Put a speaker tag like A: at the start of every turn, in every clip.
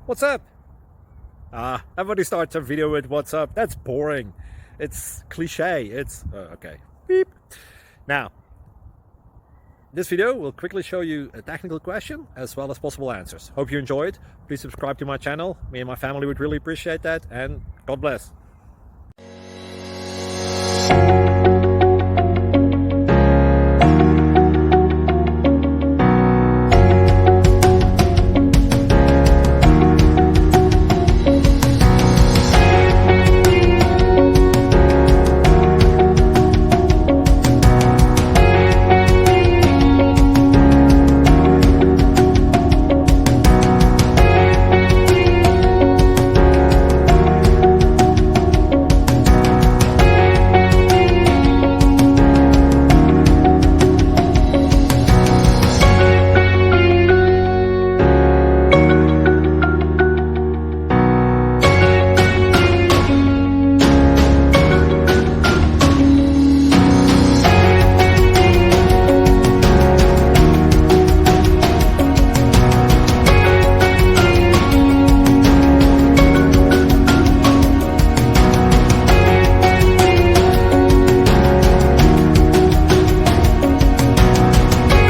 A: What's up? Everybody starts a video with what's up. That's boring. It's cliche. It's okay. Beep. Now, this video will quickly show you a technical question as well as possible answers. Hope you enjoyed. Please subscribe to my channel. Me and my family would really appreciate that, and God bless.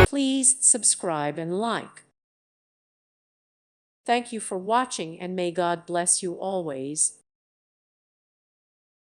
B: Please subscribe and like. Thank you for watching, and may God bless you always.